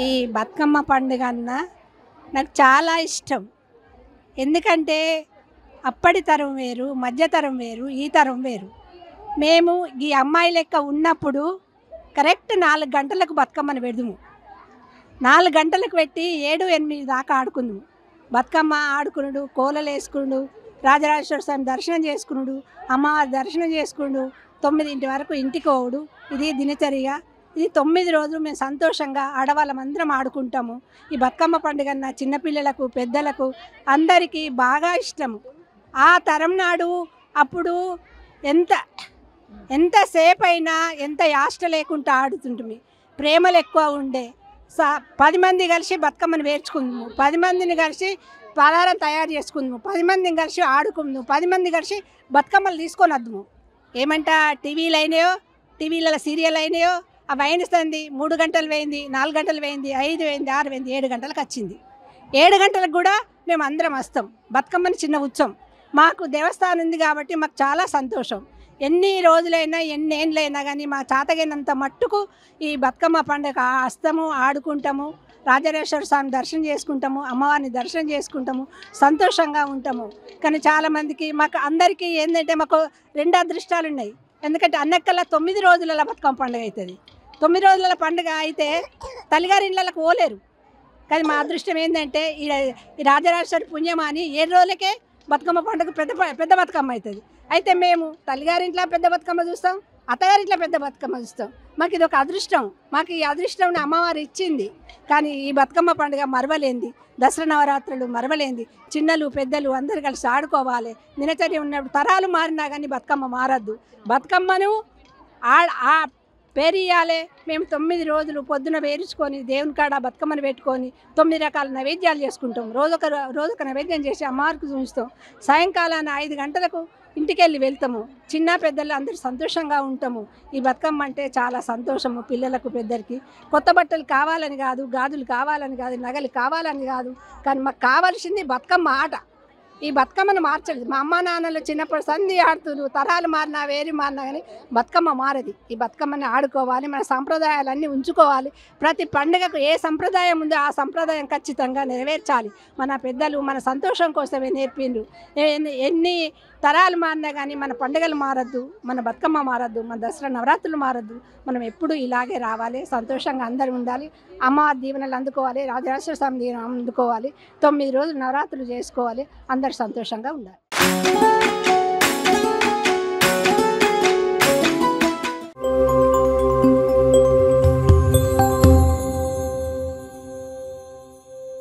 ఈ బతుకమ్మ పండుగ అన్న నాకు చాలా ఇష్టం. ఎందుకంటే అప్పటి తరం వేరు, మధ్య తరం వేరు, ఈ తరం వేరు. మేము ఈ అమ్మాయి లెక్క ఉన్నప్పుడు కరెక్ట్ 4 గంటలకు బతుకమ్మను పెడదుము. 4 గంటలకు పెట్టి 7, 8 దాకా ఆడుకుందుము. బతుకమ్మ ఆడుకునుడు, కోలలు వేసుకునుడు, రాజరాజేశ్వర స్వామి దర్శనం చేసుకునుడు, అమ్మవారి దర్శనం చేసుకునుడు, 9 వరకు ఇంటికి పోవుడు. ఇది దినచర్య. ఇది 9 రోజులు మేము సంతోషంగా ఆడవాళ్ళమందరం ఆడుకుంటాము. ఈ బతుకమ్మ పండుగ నా చిన్నపిల్లలకు, పెద్దలకు అందరికీ బాగా ఇష్టము. ఆ తరం నాడు అప్పుడు ఎంతసేపు అయినా ఎంత యాష్ట లేకుండా ఆడుతుంటుంది. ప్రేమలు ఎక్కువ ఉండే. 10 మంది కలిసి బతుకమ్మను వేర్చుకుందాము, 10 మందిని కలిసి పలారం తయారు చేసుకుందాము, 10 మందిని కలిసి ఆడుకుందాము, 10 మంది కలిసి బతుకమ్మలు తీసుకొని వద్దాము. ఏమంటా టీవీలు అయినాయో, టీవీలలో సీరియల్ అయినాయో, అవి అయినస్తుంది 3 గంటలు వేయింది, 4 గంటలు వేయింది, 5 వేయింది, 6 వేయింది, 7 గంటలకు వచ్చింది. 7 గంటలకు కూడా మేము అందరం వస్తాం. బతుకమ్మని చిన్న ఉత్సవం. మాకు దేవస్థానం ఉంది కాబట్టి మాకు చాలా సంతోషం. ఎన్ని రోజులైనా ఎన్ని ఏండ్లైనా కానీ మా చాతగైనంత మట్టుకు ఈ బతుకమ్మ పండుగ వస్తాము, ఆడుకుంటాము, రాజరాజేశ్వర స్వామి దర్శనం చేసుకుంటాము, అమ్మవారిని దర్శనం చేసుకుంటాము, సంతోషంగా ఉంటాము. కానీ చాలామందికి మాకు అందరికీ ఏంటంటే మాకు 2 అదృష్టాలు ఉన్నాయి. ఎందుకంటే అన్నకల్లా 9 రోజుల బతుకమ్మ పండుగ అవుతుంది. 9 రోజుల పండుగ అయితే తల్లిగారి ఇళ్ళకు పోలేరు. కానీ మా అదృష్టం ఏంటంటే ఈ రాజరాజేశ్వరి పుణ్యం అని 7 రోజులకే బతుకమ్మ పండుగ పెద్ద బతుకమ్మ అవుతుంది. అయితే మేము తల్లిగారింట్లో పెద్ద బతుకమ్మ చూస్తాం, అత్తగారింట్లో పెద్ద బతుకమ్మ చూస్తాం. మాకు ఇది ఒక అదృష్టం. మాకు ఈ అదృష్టం అమ్మవారు ఇచ్చింది. కానీ ఈ బతుకమ్మ పండుగ మరవలేంది. దసరా నవరాత్రులు మరవలేంది. చిన్నలు పెద్దలు అందరు కలిసి ఆడుకోవాలి. దినచర్య ఉన్నప్పుడు తరాలు మారినా కానీ బతుకమ్మ మారద్దు. బతుకమ్మను పేరియాలే. మేము 9 రోజులు పొద్దున వేరుచుకొని దేవుని కాడ బతుకమ్మను పెట్టుకొని 9 రకాల నైవేద్యాలు చేసుకుంటాం. రోజొక నైవేద్యం చేసి అమ్మవారికి చూస్తాం. సాయంకాలాన 5 గంటలకు ఇంటికి వెళ్తాము. చిన్న పెద్దలు అందరూ సంతోషంగా ఉంటాము. ఈ బతుకమ్మ అంటే చాలా సంతోషము. పిల్లలకు పెద్దలకి కొత్త బట్టలు కావాలని కాదు, గాజులు కావాలని కాదు, నగలు కావాలని కాదు, కానీ మాకు కావాల్సింది బతుకమ్మ ఆట. ఈ బతుకమ్మను మార్చలేదు. మా అమ్మ నాన్నలు చిన్నప్పుడు సంధి ఆడుతున్నారు. తరాలు మారినా వేరు మారినా కానీ బతుకమ్మ మారది. ఈ బతుకమ్మని ఆడుకోవాలి. మన సంప్రదాయాలన్నీ ఉంచుకోవాలి. ప్రతి పండుగకు ఏ సంప్రదాయం ఉందో ఆ సంప్రదాయం ఖచ్చితంగా నెరవేర్చాలి. మన పెద్దలు మన సంతోషం కోసమే నేర్పిండ్రు. ఎన్ని తరాలు మారినా కానీ మన పండుగలు మారద్దు, మన బతుకమ్మ మారద్దు, మన దసరా నవరాత్రులు మారద్దు. మనం ఎప్పుడు ఇలాగే రావాలి. సంతోషంగా అందరూ ఉండాలి. అమ్మవారి దీవెనలు అందుకోవాలి, రాజరాజేశ్వర స్వామి దీవెనలు అందుకోవాలి. 9 రోజులు నవరాత్రులు చేసుకోవాలి. అందరూ సంతోషంగా ఉండాలి.